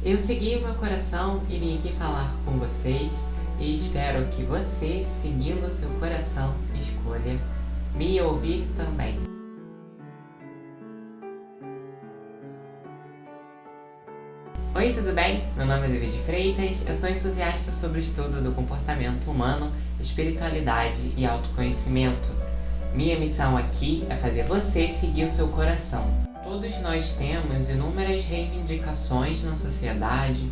Eu segui o meu coração e vim aqui falar com vocês e espero que você, seguindo o seu coração, escolha me ouvir também. Oi, tudo bem? Meu nome é David Freitas, eu sou entusiasta sobre o estudo do comportamento humano, espiritualidade e autoconhecimento. Minha missão aqui é fazer você seguir o seu coração. Todos nós temos inúmeras reivindicações na sociedade,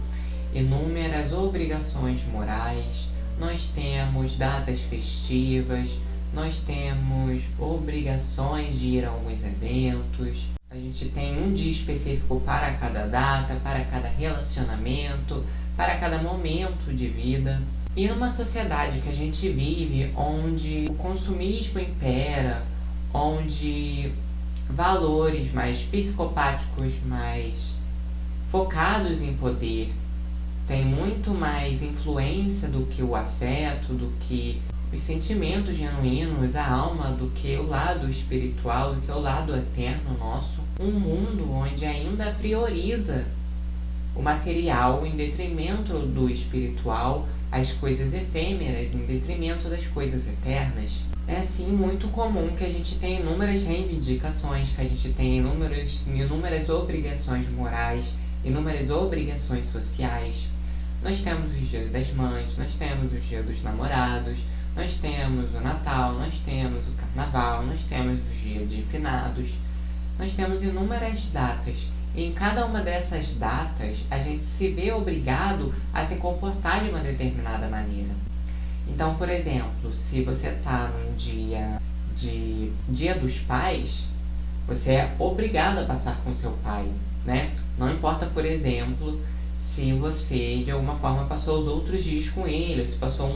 inúmeras obrigações morais, nós temos datas festivas, nós temos obrigações de ir a alguns eventos, a gente tem um dia específico para cada data, para cada relacionamento, para cada momento de vida. E numa sociedade que a gente vive, onde o consumismo impera, onde valores mais psicopáticos, mais focados em poder, tem muito mais influência do que o afeto, do que os sentimentos genuínos, a alma, do que o lado espiritual, do que o lado eterno nosso. Um mundo onde ainda prioriza o material em detrimento do espiritual, as coisas efêmeras em detrimento das coisas eternas. É assim muito comum que a gente tenha inúmeras reivindicações, que a gente tenha inúmeras obrigações morais, inúmeras obrigações sociais. Nós temos os dias das mães, nós temos os dias dos namorados, nós temos o Natal, nós temos o Carnaval, nós temos os dias de finados, nós temos inúmeras datas. E em cada uma dessas datas, a gente se vê obrigado a se comportar de uma determinada maneira. Então, por exemplo, se você está num Dia dos Pais, você é obrigado a passar com seu pai, né? Não importa, por exemplo, se você de alguma forma passou os outros dias com ele, se passou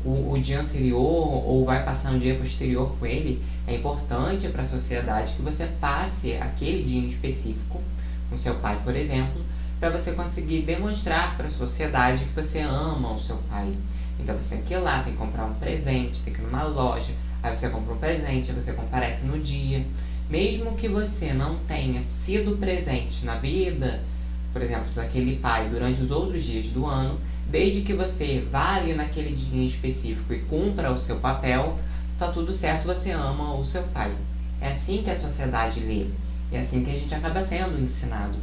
o dia anterior ou vai passar um dia posterior com ele, é importante para a sociedade que você passe aquele dia em específico com seu pai, por exemplo, para você conseguir demonstrar para a sociedade que você ama o seu pai. Então você tem que ir lá, tem que comprar um presente, tem que ir numa loja, aí você compra um presente, você comparece no dia. Mesmo que você não tenha sido presente na vida, por exemplo, daquele pai durante os outros dias do ano, desde que você vá ali naquele dia em específico e cumpra o seu papel, tá tudo certo, você ama o seu pai. É assim que a sociedade lê, é assim que a gente acaba sendo ensinado.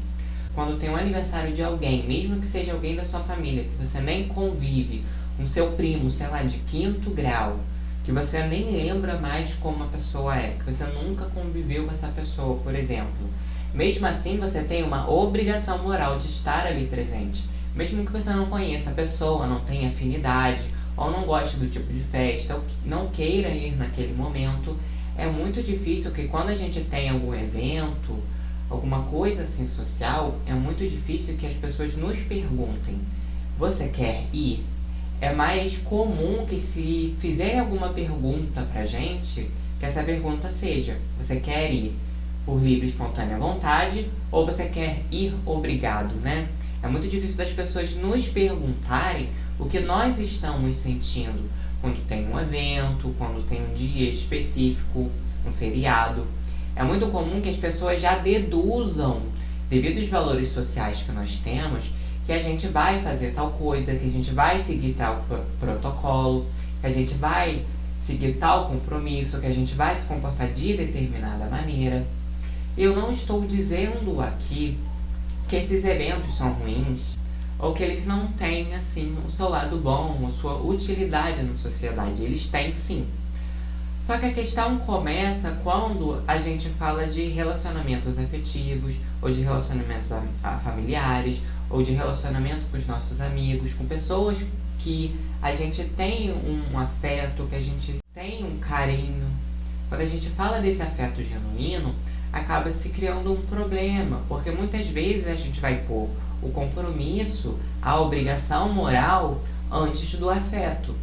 Quando tem um aniversário de alguém, mesmo que seja alguém da sua família, que você nem convive, um seu primo, sei lá, de 5º grau, que você nem lembra mais como a pessoa é, que você nunca conviveu com essa pessoa, por exemplo. Mesmo assim, você tem uma obrigação moral de estar ali presente. Mesmo que você não conheça a pessoa, não tenha afinidade, ou não goste do tipo de festa, ou não queira ir naquele momento, é muito difícil que quando a gente tem algum evento, alguma coisa assim social, é muito difícil que as pessoas nos perguntem: você quer ir? É mais comum que se fizerem alguma pergunta pra gente, que essa pergunta seja: você quer ir por livre e espontânea vontade ou você quer ir obrigado, né? É muito difícil das pessoas nos perguntarem o que nós estamos sentindo quando tem um evento, quando tem um dia específico, um feriado. É muito comum que as pessoas já deduzam, devido aos valores sociais que nós temos, que a gente vai fazer tal coisa, que a gente vai seguir tal protocolo, que a gente vai seguir tal compromisso, que a gente vai se comportar de determinada maneira. Eu não estou dizendo aqui que esses eventos são ruins, ou que eles não têm, assim, o seu lado bom, a sua utilidade na sociedade. Eles têm sim. Só que a questão começa quando a gente fala de relacionamentos afetivos, ou de relacionamentos familiares, ou de relacionamento com os nossos amigos, com pessoas que a gente tem um afeto, que a gente tem um carinho. Quando a gente fala desse afeto genuíno, acaba se criando um problema, porque muitas vezes a gente vai pôr o compromisso, a obrigação moral antes do afeto.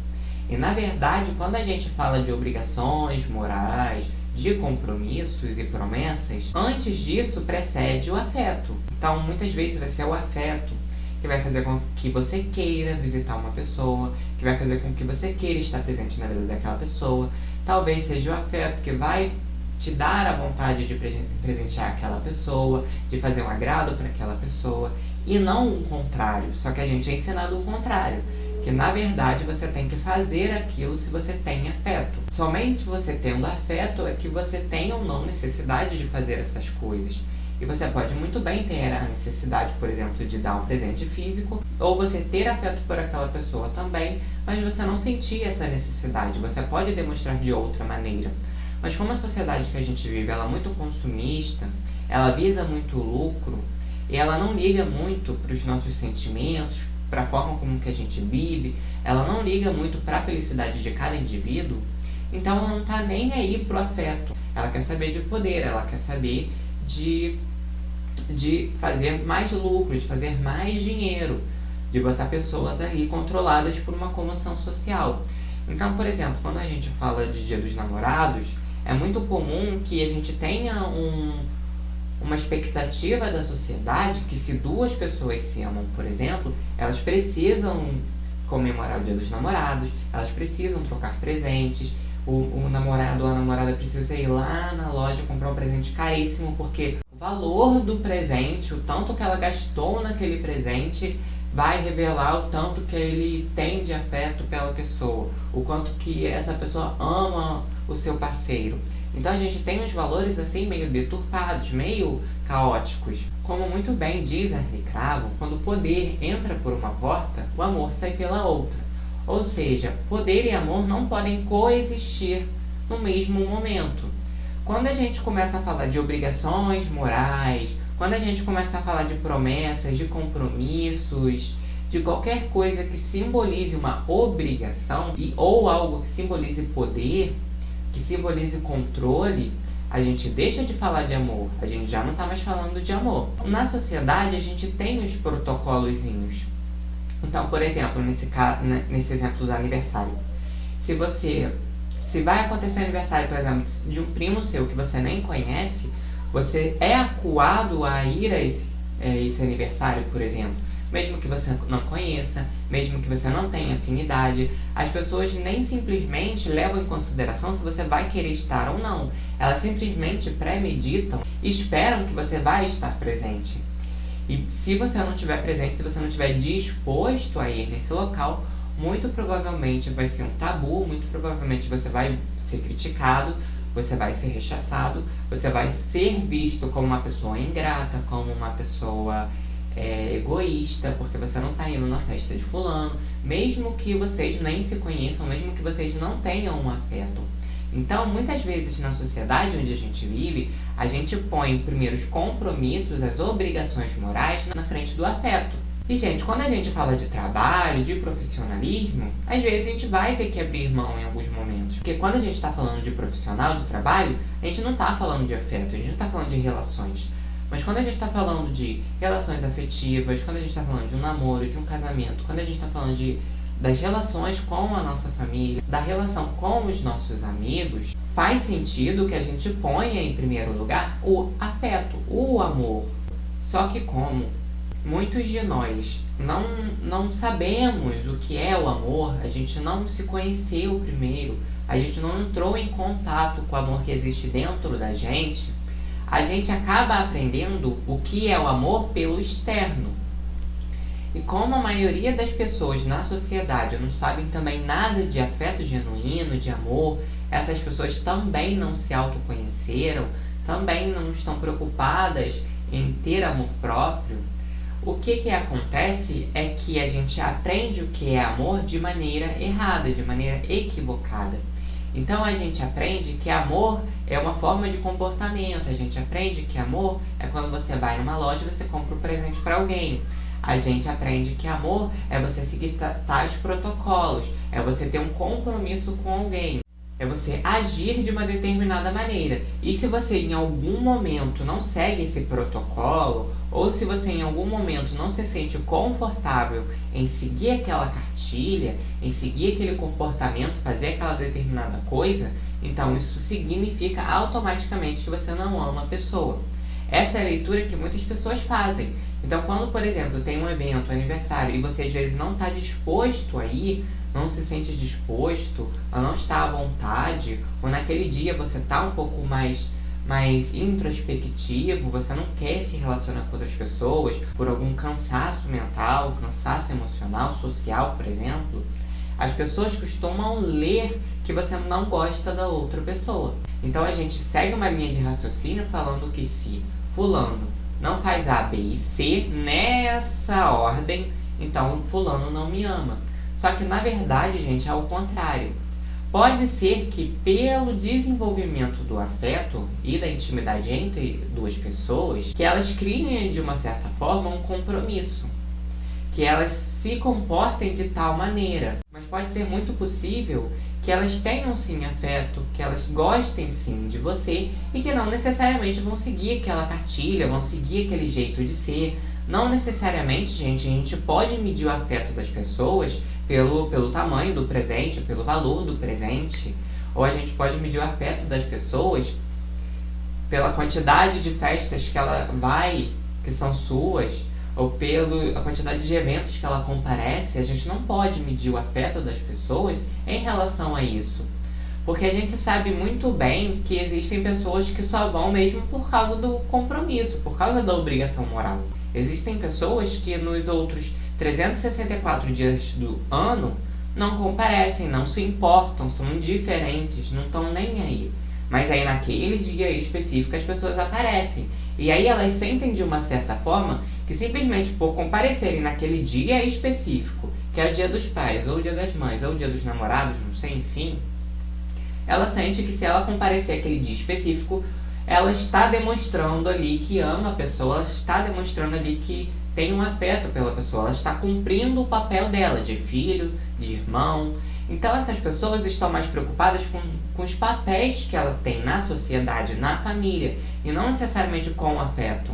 E na verdade, quando a gente fala de obrigações morais, de compromissos e promessas, antes disso precede o afeto. Então muitas vezes vai ser o afeto que vai fazer com que você queira visitar uma pessoa, que vai fazer com que você queira estar presente na vida daquela pessoa. Talvez seja o afeto que vai te dar a vontade de presentear aquela pessoa, de fazer um agrado para aquela pessoa. e não o contrário. Só que a gente é ensinado o contrário, que na verdade você tem que fazer aquilo se você tem afeto. Somente você tendo afeto é que você tem ou não necessidade de fazer essas coisas. E você pode muito bem ter a necessidade, por exemplo, de dar um presente físico, ou você ter afeto por aquela pessoa também, mas você não sentir essa necessidade. Você pode demonstrar de outra maneira. Mas como a sociedade que a gente vive ela é muito consumista, ela visa muito lucro, e ela não liga muito para os nossos sentimentos, para a forma como que a gente vive, ela não liga muito para a felicidade de cada indivíduo, então ela não está nem aí pro afeto. Ela quer saber de poder, ela quer saber de fazer mais lucro, de fazer mais dinheiro, de botar pessoas ali controladas por uma comoção social. Então, por exemplo, quando a gente fala de Dia dos Namorados, é muito comum que a gente tenha uma expectativa da sociedade que se duas pessoas se amam, por exemplo, elas precisam comemorar o Dia dos Namorados, elas precisam trocar presentes, o namorado ou a namorada precisa ir lá na loja comprar um presente caríssimo, porque o valor do presente, o tanto que ela gastou naquele presente, vai revelar o tanto que ele tem de afeto pela pessoa, o quanto que essa pessoa ama o seu parceiro. Então a gente tem uns valores assim meio deturpados, meio caóticos. Como muito bem diz Arthur Cravo, quando o poder entra por uma porta, o amor sai pela outra. Ou seja, poder e amor não podem coexistir no mesmo momento. Quando a gente começa a falar de obrigações morais, quando a gente começa a falar de promessas, de compromissos, de qualquer coisa que simbolize uma obrigação ou algo que simbolize poder, que simbolize controle, a gente deixa de falar de amor, a gente já não está mais falando de amor. Na sociedade a gente tem os protocolozinhos. Então, por exemplo, nesse exemplo do aniversário, se vai acontecer o aniversário, por exemplo, de um primo seu que você nem conhece, você é acuado a ir a esse aniversário, por exemplo. Mesmo que você não conheça, mesmo que você não tenha afinidade, as pessoas nem simplesmente levam em consideração se você vai querer estar ou não. Elas simplesmente premeditam e esperam que você vai estar presente. E se você não estiver presente, se você não estiver disposto a ir nesse local, muito provavelmente vai ser um tabu, muito provavelmente você vai ser criticado, você vai ser rechaçado, você vai ser visto como uma pessoa ingrata, como uma pessoa egoísta, porque você não está indo na festa de fulano, mesmo que vocês nem se conheçam, mesmo que vocês não tenham um afeto. Então, muitas vezes na sociedade onde a gente vive, a gente põe primeiro os compromissos, as obrigações morais na frente do afeto. E, gente, quando a gente fala de trabalho, de profissionalismo, às vezes a gente vai ter que abrir mão em alguns momentos. Porque quando a gente está falando de profissional, de trabalho, a gente não está falando de afeto, a gente não está falando de relações. Mas quando a gente está falando de relações afetivas, quando a gente está falando de um namoro, de um casamento, quando a gente está falando das relações com a nossa família, da relação com os nossos amigos, faz sentido que a gente ponha em primeiro lugar o afeto, o amor. Só que como muitos de nós não sabemos o que é o amor, a gente não se conheceu primeiro, a gente não entrou em contato com o amor que existe dentro da gente, a gente acaba aprendendo o que é o amor pelo externo. E como a maioria das pessoas na sociedade não sabem também nada de afeto genuíno, de amor, essas pessoas também não se autoconheceram, também não estão preocupadas em ter amor próprio, o que acontece é que a gente aprende o que é amor de maneira errada, de maneira equivocada. Então a gente aprende que amor é uma forma de comportamento, a gente aprende que amor é quando você vai numa loja e você compra um presente para alguém. A gente aprende que amor é você seguir tais protocolos, é você ter um compromisso com alguém, é você agir de uma determinada maneira. E se você em algum momento não segue esse protocolo, ou se você em algum momento não se sente confortável em seguir aquela cartilha, em seguir aquele comportamento, fazer aquela determinada coisa, então isso significa automaticamente que você não ama a pessoa. Essa é a leitura que muitas pessoas fazem. Então, quando, por exemplo, tem um evento, um aniversário, e você às vezes não está disposto a ir, não se sente disposto, ou não está à vontade, ou naquele dia você está um pouco mais mais introspectivo, você não quer se relacionar com outras pessoas por algum cansaço mental, cansaço emocional, social, por exemplo, as pessoas costumam ler que você não gosta da outra pessoa. Então a gente segue uma linha de raciocínio falando que se fulano não faz A, B e C nessa ordem, então fulano não me ama. Só que na verdade, gente, é o contrário. Pode ser que pelo desenvolvimento do afeto e da intimidade entre duas pessoas, que elas criem de uma certa forma um compromisso, que elas se comportem de tal maneira. Mas pode ser muito possível que elas tenham sim afeto, que elas gostem sim de você e que não necessariamente vão seguir aquela cartilha, vão seguir aquele jeito de ser. Não necessariamente, gente, a gente pode medir o afeto das pessoas pelo tamanho do presente, pelo valor do presente, ou a gente pode medir o afeto das pessoas pela quantidade de festas que ela vai, que são suas, ou pela quantidade de eventos que ela comparece. A gente não pode medir o afeto das pessoas em relação a isso, porque a gente sabe muito bem que existem pessoas que só vão mesmo por causa do compromisso, por causa da obrigação moral. Existem pessoas que nos outros 364 dias do ano não comparecem, não se importam, são indiferentes, não estão nem aí. Mas aí naquele dia específico as pessoas aparecem. E aí elas sentem de uma certa forma que simplesmente por comparecerem naquele dia específico, que é o dia dos pais, ou o dia das mães, ou o dia dos namorados, não sei, enfim, ela sente que se ela comparecer aquele dia específico, ela está demonstrando ali que ama a pessoa, ela está demonstrando ali que tem um afeto pela pessoa, ela está cumprindo o papel dela de filho, de irmão. Então essas pessoas estão mais preocupadas com os papéis que ela tem na sociedade, na família, e não necessariamente com o afeto.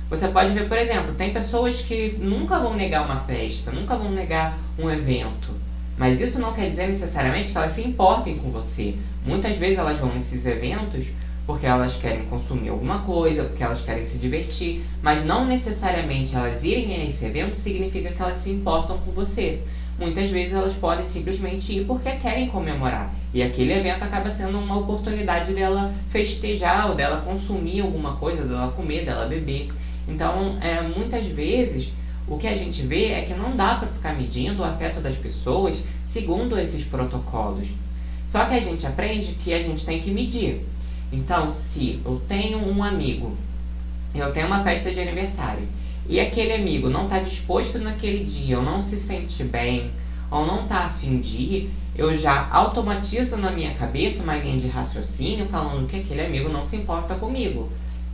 Você pode ver, por exemplo, tem pessoas que nunca vão negar uma festa, nunca vão negar um evento, mas isso não quer dizer necessariamente que elas se importem com você. Muitas vezes elas vão nesses eventos porque elas querem consumir alguma coisa, porque elas querem se divertir, mas não necessariamente elas irem a esse evento significa que elas se importam com você. Muitas vezes elas podem simplesmente ir porque querem comemorar, e aquele evento acaba sendo uma oportunidade dela festejar, ou dela consumir alguma coisa, dela comer, dela beber. Então, muitas vezes, o que a gente vê é que não dá para ficar medindo o afeto das pessoas segundo esses protocolos. Só que a gente aprende que a gente tem que medir. Então, se eu tenho um amigo, eu tenho uma festa de aniversário, e aquele amigo não está disposto naquele dia, ou não se sente bem, ou não está a fim de ir, eu já automatizo na minha cabeça uma linha de raciocínio falando que aquele amigo não se importa comigo.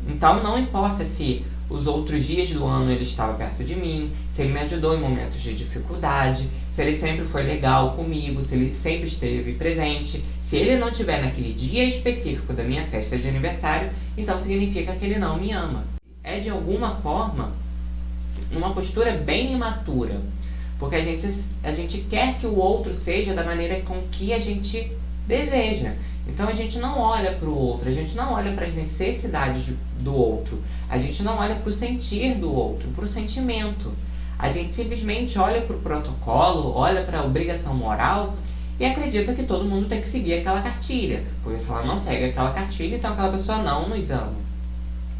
Então não importa se os outros dias do ano ele estava perto de mim, se ele me ajudou em momentos de dificuldade, se ele sempre foi legal comigo, se ele sempre esteve presente. Se ele não estiver naquele dia específico da minha festa de aniversário, então significa que ele não me ama. É de alguma forma uma postura bem imatura, porque a gente quer que o outro seja da maneira com que a gente deseja. Então a gente não olha para o outro, a gente não olha para as necessidades do outro, a gente não olha para o sentir do outro, para o sentimento. A gente simplesmente olha para o protocolo, olha para a obrigação moral e acredita que todo mundo tem que seguir aquela cartilha, porque se ela não segue aquela cartilha, então aquela pessoa não nos ama.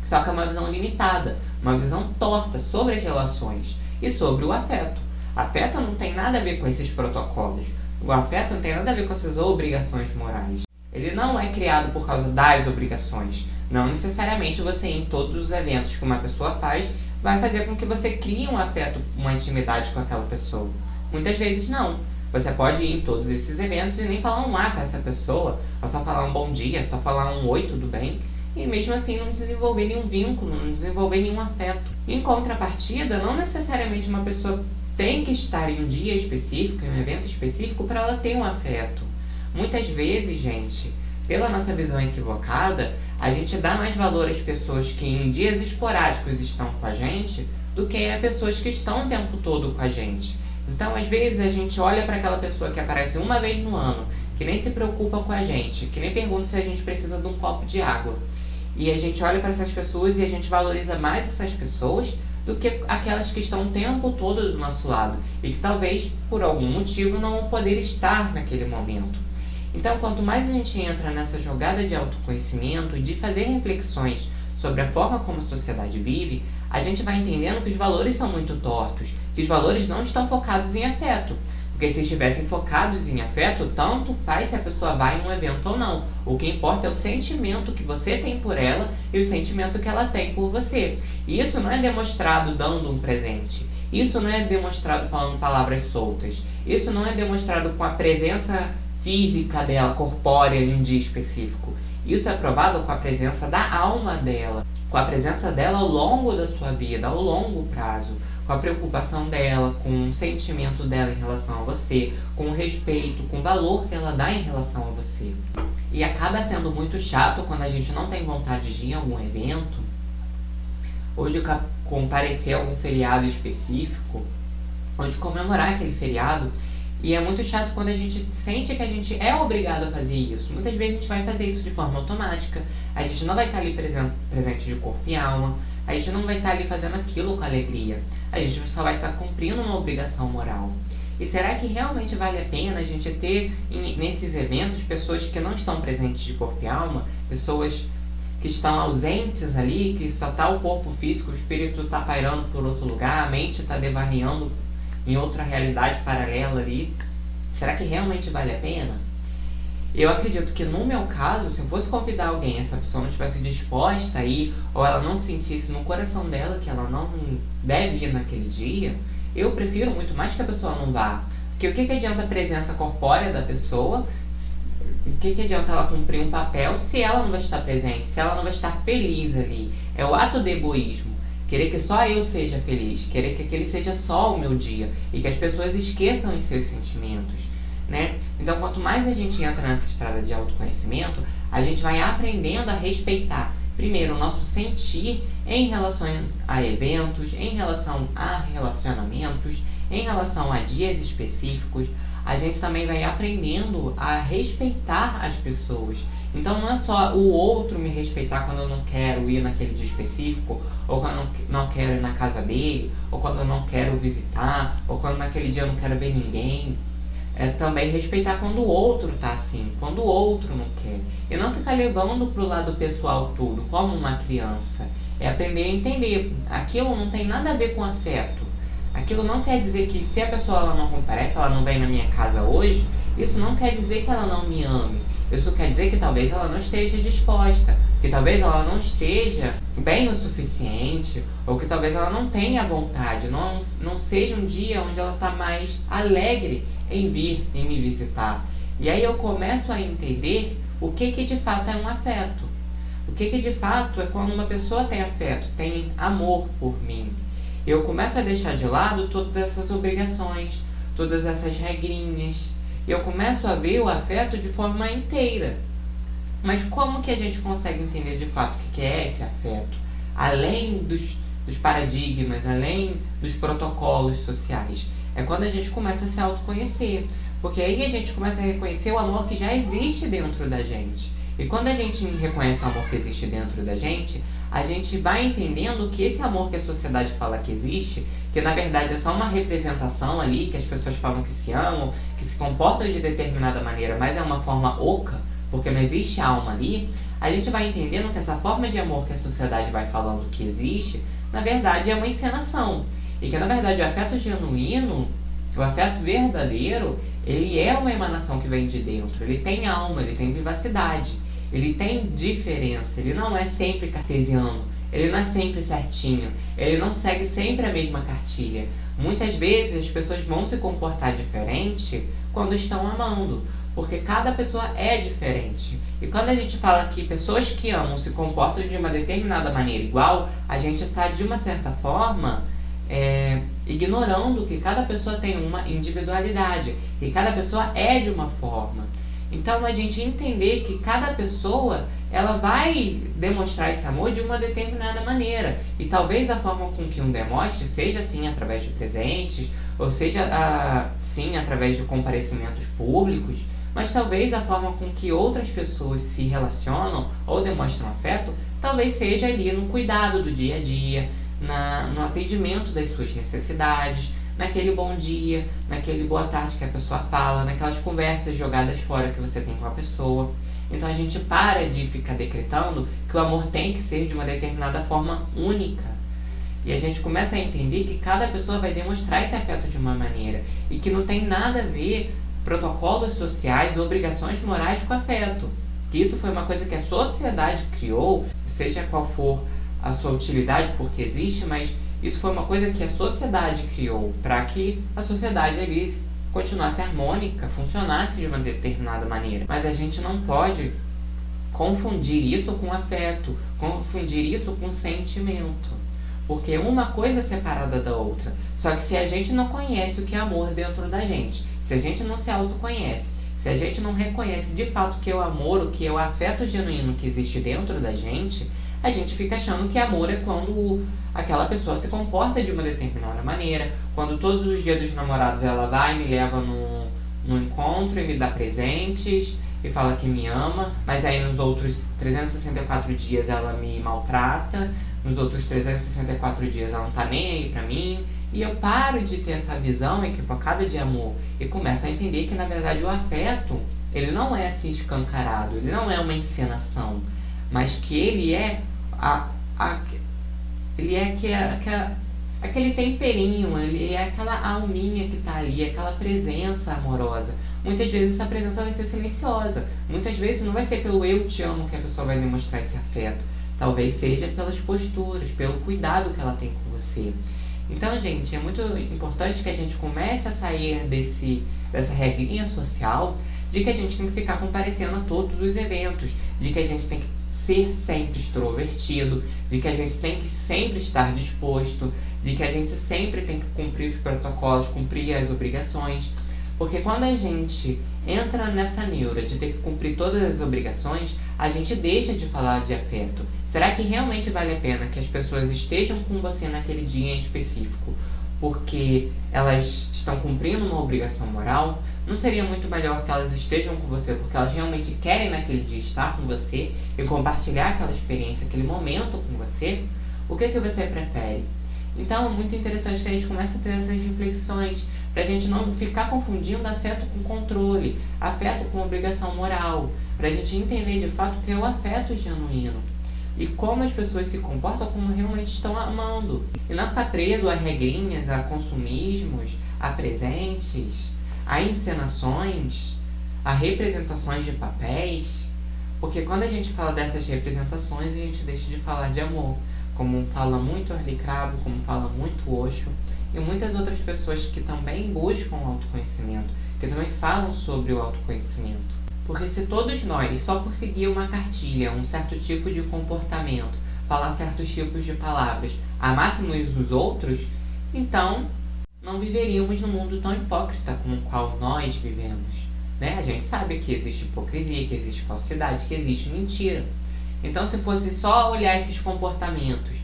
Só que é uma visão limitada, uma visão torta sobre as relações e sobre o afeto. Afeto não tem nada a ver com esses protocolos. O afeto não tem nada a ver com essas obrigações morais. Ele não é criado por causa das obrigações. Não necessariamente você ir em todos os eventos que uma pessoa faz vai fazer com que você crie um afeto, uma intimidade com aquela pessoa. Muitas vezes não. Você pode ir em todos esses eventos e nem falar um A com essa pessoa, ou só falar um bom dia, só falar um oi, tudo bem, e mesmo assim não desenvolver nenhum vínculo, não desenvolver nenhum afeto. Em contrapartida, não necessariamente uma pessoa tem que estar em um dia específico, em um evento específico, para ela ter um afeto. Muitas vezes, gente, pela nossa visão equivocada, a gente dá mais valor às pessoas que em dias esporádicos estão com a gente do que a pessoas que estão o tempo todo com a gente. Então, às vezes, a gente olha para aquela pessoa que aparece uma vez no ano, que nem se preocupa com a gente, que nem pergunta se a gente precisa de um copo de água. E a gente olha para essas pessoas e a gente valoriza mais essas pessoas do que aquelas que estão o tempo todo do nosso lado e que talvez, por algum motivo, não vão poder estar naquele momento. Então, quanto mais a gente entra nessa jogada de autoconhecimento e de fazer reflexões sobre a forma como a sociedade vive, a gente vai entendendo que os valores são muito tortos, que os valores não estão focados em afeto. Porque se estivessem focados em afeto, tanto faz se a pessoa vai em um evento ou não. O que importa é o sentimento que você tem por ela e o sentimento que ela tem por você. E isso não é demonstrado dando um presente. Isso não é demonstrado falando palavras soltas. Isso não é demonstrado com a presença física dela, corpórea, em um dia específico. Isso é provado com a presença da alma dela, com a presença dela ao longo da sua vida, ao longo prazo, com a preocupação dela, com o sentimento dela em relação a você, com o respeito, com o valor que ela dá em relação a você. E acaba sendo muito chato quando a gente não tem vontade de ir a algum evento, ou de comparecer a algum feriado específico, ou de comemorar aquele feriado. E é muito chato quando a gente sente que a gente é obrigado a fazer isso. Muitas vezes a gente vai fazer isso de forma automática. A gente não vai estar ali presente de corpo e alma. A gente não vai estar ali fazendo aquilo com alegria. A gente só vai estar cumprindo uma obrigação moral. E será que realmente vale a pena a gente ter nesses eventos pessoas que não estão presentes de corpo e alma? Pessoas que estão ausentes ali, que só está o corpo físico, o espírito está pairando por outro lugar, a mente está devaneando em outra realidade paralela ali. Será que realmente vale a pena? Eu acredito que no meu caso, se eu fosse convidar alguém, essa pessoa não estivesse disposta a ir, ou ela não sentisse no coração dela que ela não deve ir naquele dia, eu prefiro muito mais que a pessoa não vá. Porque o que adianta a presença corpórea da pessoa? O que adianta ela cumprir um papel se ela não vai estar presente, se ela não vai estar feliz ali? É o ato de egoísmo. Querer que só eu seja feliz, querer que aquele seja só o meu dia e que as pessoas esqueçam os seus sentimentos, né? Então, quanto mais a gente entra nessa estrada de autoconhecimento, a gente vai aprendendo a respeitar, primeiro, o nosso sentir em relação a eventos, em relação a relacionamentos, em relação a dias específicos. A gente também vai aprendendo a respeitar as pessoas. Então não é só o outro me respeitar quando eu não quero ir naquele dia específico, ou quando eu não quero ir na casa dele, ou quando eu não quero visitar, ou quando naquele dia eu não quero ver ninguém. É também respeitar quando o outro tá assim, quando o outro não quer. E não ficar levando pro lado pessoal tudo, como uma criança. É aprender a entender. Aquilo não tem nada a ver com afeto. Aquilo não quer dizer que se a pessoa ela não comparece, ela não vem na minha casa hoje, isso não quer dizer que ela não me ame. Isso quer dizer que talvez ela não esteja disposta, que talvez ela não esteja bem o suficiente, ou que talvez ela não tenha vontade, não seja um dia onde ela está mais alegre em vir, em me visitar. E aí eu começo a entender o que de fato é um afeto. O que de fato é quando uma pessoa tem afeto, tem amor por mim. Eu começo a deixar de lado todas essas obrigações, todas essas regrinhas. Eu começo a ver o afeto de forma inteira. Mas como que a gente consegue entender de fato o que é esse afeto? Além dos paradigmas, além dos protocolos sociais. É quando a gente começa a se autoconhecer. Porque aí a gente começa a reconhecer o amor que já existe dentro da gente. E quando a gente reconhece o amor que existe dentro da gente, a gente vai entendendo que esse amor que a sociedade fala que existe, que na verdade é só uma representação ali, que as pessoas falam que se amam, que se comportam de determinada maneira, mas é uma forma oca, porque não existe alma ali, a gente vai entendendo que essa forma de amor que a sociedade vai falando que existe, na verdade é uma encenação. E que na verdade o afeto genuíno, o afeto verdadeiro, ele é uma emanação que vem de dentro, ele tem alma, ele tem vivacidade. Ele tem diferença, ele não é sempre cartesiano, ele não é sempre certinho, ele não segue sempre a mesma cartilha. Muitas vezes as pessoas vão se comportar diferente quando estão amando, porque cada pessoa é diferente. E quando a gente fala que pessoas que amam se comportam de uma determinada maneira igual, a gente está de uma certa forma ignorando que cada pessoa tem uma individualidade e cada pessoa é de uma forma. Então a gente entender que cada pessoa ela vai demonstrar esse amor de uma determinada maneira. E talvez a forma com que um demonstre seja assim através de presentes, ou seja sim através de comparecimentos públicos, mas talvez a forma com que outras pessoas se relacionam ou demonstram afeto, talvez seja ali no cuidado do dia a dia, no atendimento das suas necessidades, naquele bom dia, naquele boa tarde que a pessoa fala, naquelas conversas jogadas fora que você tem com a pessoa. Então a gente para de ficar decretando que o amor tem que ser de uma determinada forma única. E a gente começa a entender que cada pessoa vai demonstrar esse afeto de uma maneira. E que não tem nada a ver protocolos sociais, obrigações morais com afeto. Que isso foi uma coisa que a sociedade criou, seja qual for a sua utilidade, porque existe, mas isso foi uma coisa que a sociedade criou para que a sociedade ali continuasse harmônica, funcionasse de uma determinada maneira. Mas a gente não pode confundir isso com afeto, confundir isso com sentimento. Porque uma coisa é separada da outra. Só que se a gente não conhece o que é amor dentro da gente, se a gente não se autoconhece, se a gente não reconhece de fato o que é o amor, o que é o afeto genuíno que existe dentro da gente, a gente fica achando que amor é quando aquela pessoa se comporta de uma determinada maneira, quando todos os dias dos namorados ela vai e me leva num encontro e me dá presentes e fala que me ama, mas aí nos outros 364 dias ela me maltrata, nos outros 364 dias ela não tá nem aí pra mim, e eu paro de ter essa visão equivocada de amor e começo a entender que na verdade o afeto, ele não é assim escancarado, ele não é uma encenação, mas que ele é aquele temperinho, ele é aquela alminha que tá ali, aquela presença amorosa. Muitas vezes essa presença vai ser silenciosa, muitas vezes não vai ser pelo eu te amo que a pessoa vai demonstrar esse afeto, talvez seja pelas posturas, pelo cuidado que ela tem com você. Então, gente, é muito importante que a gente comece a sair dessa regrinha social de que a gente tem que ficar comparecendo a todos os eventos, de que a gente tem que ser sempre extrovertido, de que a gente tem que sempre estar disposto, de que a gente sempre tem que cumprir os protocolos, cumprir as obrigações. Porque quando a gente entra nessa neura de ter que cumprir todas as obrigações, a gente deixa de falar de afeto. Será que realmente vale a pena que as pessoas estejam com você naquele dia em específico porque elas estão cumprindo uma obrigação moral? Não seria muito melhor que elas estejam com você porque elas realmente querem naquele dia estar com você e compartilhar aquela experiência, aquele momento com você? O que você prefere? Então é muito interessante que a gente comece a ter essas reflexões, para a gente não ficar confundindo afeto com controle, afeto com obrigação moral, para a gente entender de fato o que é o afeto genuíno e como as pessoas se comportam como realmente estão amando. E não ficar preso a regrinhas, a consumismos, a presentes, a encenações, a representações de papéis. Porque quando a gente fala dessas representações, a gente deixa de falar de amor. Como fala muito Arlie Cravo, como fala muito Osho, e muitas outras pessoas que também buscam o autoconhecimento, que também falam sobre o autoconhecimento. Porque se todos nós, só por seguir uma cartilha, um certo tipo de comportamento, falar certos tipos de palavras, amássemos os outros, então não viveríamos num mundo tão hipócrita como o qual nós vivemos. Né? A gente sabe que existe hipocrisia, que existe falsidade, que existe mentira. Então, se fosse só olhar esses comportamentos,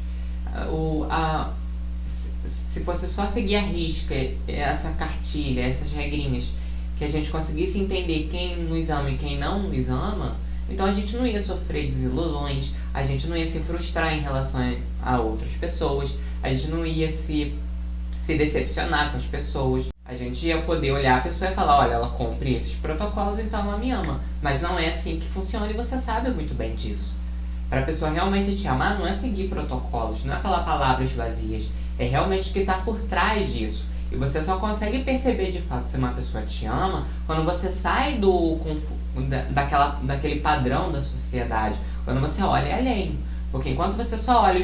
se fosse só seguir à risca essa cartilha, essas regrinhas, que a gente conseguisse entender quem nos ama e quem não nos ama, então a gente não ia sofrer desilusões, a gente não ia se frustrar em relação a outras pessoas, a gente não ia se decepcionar com as pessoas. A gente ia poder olhar a pessoa e falar, olha, ela cumpre esses protocolos, então ela me ama. Mas não é assim que funciona e você sabe muito bem disso. Para a pessoa realmente te amar, não é seguir protocolos, não é falar palavras vazias. É realmente o que está por trás disso. E você só consegue perceber de fato se uma pessoa te ama quando você sai daquele padrão da sociedade. Quando você olha além. Porque enquanto você só olha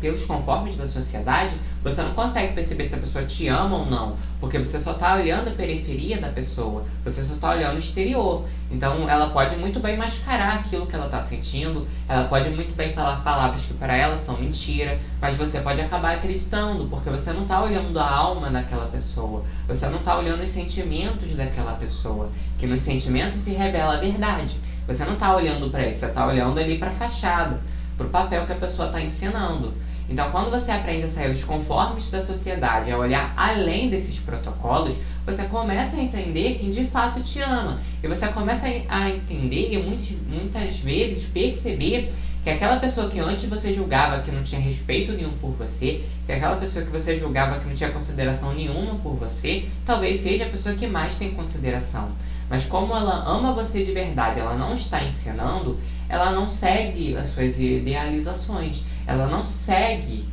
pelos conformes da sociedade, você não consegue perceber se a pessoa te ama ou não. Porque você só está olhando a periferia da pessoa. Você só está olhando o exterior. Então ela pode muito bem mascarar aquilo que ela está sentindo. Ela pode muito bem falar palavras que para ela são mentira. Mas você pode acabar acreditando. Porque você não está olhando a alma daquela pessoa. Você não está olhando os sentimentos daquela pessoa. Que nos sentimentos se revela a verdade. Você não está olhando para isso. Você está olhando ali para a fachada, para o papel que a pessoa está encenando. Então, quando você aprende a sair dos conformes da sociedade, a olhar além desses protocolos, você começa a entender quem de fato te ama. E você começa a entender e muitas vezes perceber que que aquela pessoa que antes você julgava que não tinha respeito nenhum por você, que aquela pessoa que você julgava que não tinha consideração nenhuma por você, talvez seja a pessoa que mais tem consideração. Mas como ela ama você de verdade, ela não está ensinando, ela não segue as suas idealizações, ela não segue,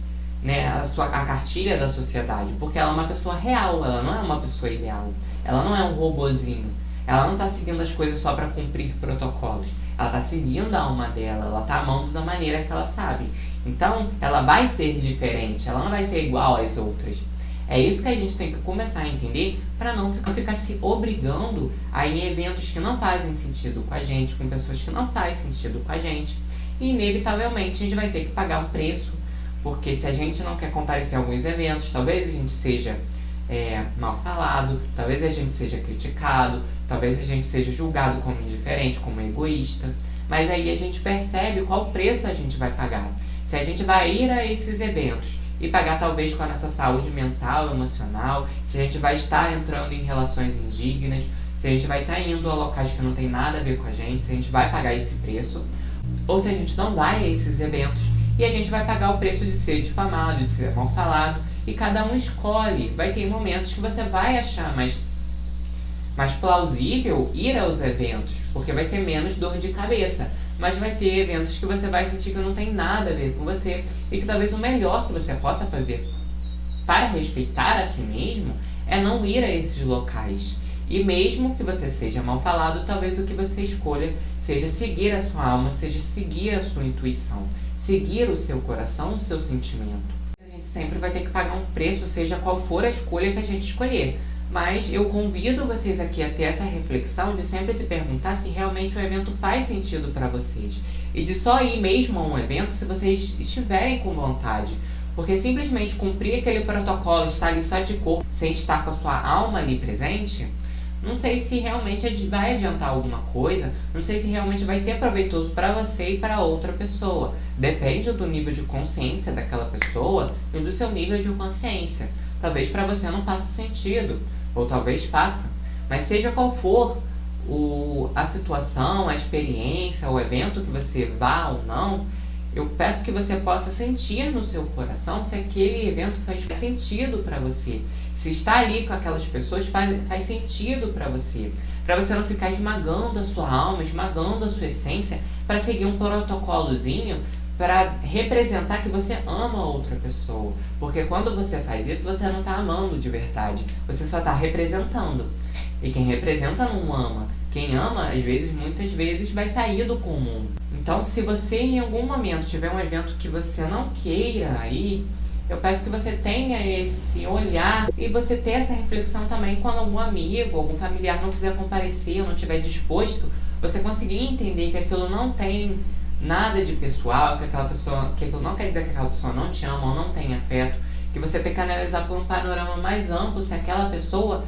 né, a cartilha da sociedade, porque ela é uma pessoa real, ela não é uma pessoa ideal, ela não é um robozinho, ela não está seguindo as coisas só para cumprir protocolos, ela está seguindo a alma dela, ela está amando da maneira que ela sabe. Então, ela vai ser diferente, ela não vai ser igual às outras. É isso que a gente tem que começar a entender para não ficar se obrigando a ir em eventos que não fazem sentido com a gente, com pessoas que não fazem sentido com a gente. E inevitavelmente a gente vai ter que pagar um preço, porque se a gente não quer comparecer a alguns eventos, talvez a gente seja mal falado, talvez a gente seja criticado, talvez a gente seja julgado como indiferente, como egoísta. Mas aí a gente percebe qual preço a gente vai pagar. Se a gente vai ir a esses eventos e pagar talvez com a nossa saúde mental, emocional, se a gente vai estar entrando em relações indignas, se a gente vai estar indo a locais que não tem nada a ver com a gente, se a gente vai pagar esse preço, ou se a gente não vai a esses eventos e a gente vai pagar o preço de ser difamado, de ser mal falado, e cada um escolhe. Vai ter momentos que você vai achar mais plausível ir aos eventos, porque vai ser menos dor de cabeça. Mas vai ter eventos que você vai sentir que não tem nada a ver com você e que talvez o melhor que você possa fazer para respeitar a si mesmo é não ir a esses locais. E mesmo que você seja mal falado, talvez o que você escolha seja seguir a sua alma, seja seguir a sua intuição, seguir o seu coração, o seu sentimento. A gente sempre vai ter que pagar um preço, seja qual for a escolha que a gente escolher. Mas eu convido vocês aqui a ter essa reflexão de sempre se perguntar se realmente o evento faz sentido para vocês. E de só ir mesmo a um evento se vocês estiverem com vontade. Porque simplesmente cumprir aquele protocolo, estar ali só de corpo, sem estar com a sua alma ali presente, não sei se realmente vai adiantar alguma coisa, não sei se realmente vai ser proveitoso para você e para outra pessoa. Depende do nível de consciência daquela pessoa e do seu nível de consciência. Talvez para você não faça sentido, ou talvez faça, mas seja qual for a situação, a experiência, o evento que você vá ou não, eu peço que você possa sentir no seu coração se aquele evento faz sentido para você. Se estar ali com aquelas pessoas faz sentido para você não ficar esmagando a sua alma, esmagando a sua essência, para seguir um protocolozinho, para representar que você ama outra pessoa. Porque quando você faz isso, você não está amando de verdade, você só está representando. E quem representa não ama. Quem ama, às vezes, muitas vezes, vai sair do comum. Então, se você em algum momento tiver um evento que você não queira ir, eu peço que você tenha esse olhar e você ter essa reflexão também quando algum amigo, algum familiar não quiser comparecer ou não estiver disposto, você conseguir entender que aquilo não tem nada de pessoal, que aquilo não quer dizer que aquela pessoa não te ama ou não tem afeto, que você tem que analisar por um panorama mais amplo se aquela pessoa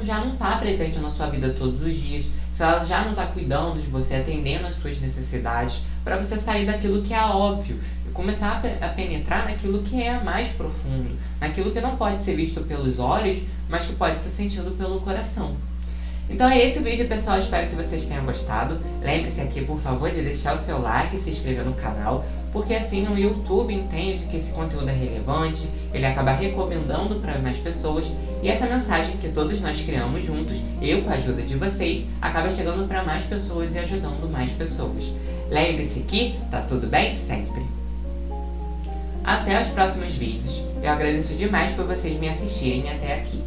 já não está presente na sua vida todos os dias, se ela já não está cuidando de você, atendendo às suas necessidades, para você sair daquilo que é óbvio e começar a penetrar naquilo que é mais profundo, naquilo que não pode ser visto pelos olhos, mas que pode ser sentido pelo coração. Então é esse o vídeo, pessoal, espero que vocês tenham gostado. Lembre-se aqui, por favor, de deixar o seu like e se inscrever no canal, porque assim o YouTube entende que esse conteúdo é relevante, ele acaba recomendando para mais pessoas, e essa mensagem que todos nós criamos juntos, eu com a ajuda de vocês, acaba chegando para mais pessoas e ajudando mais pessoas. Lembre-se que tá tudo bem sempre. Até os próximos vídeos. Eu agradeço demais por vocês me assistirem até aqui.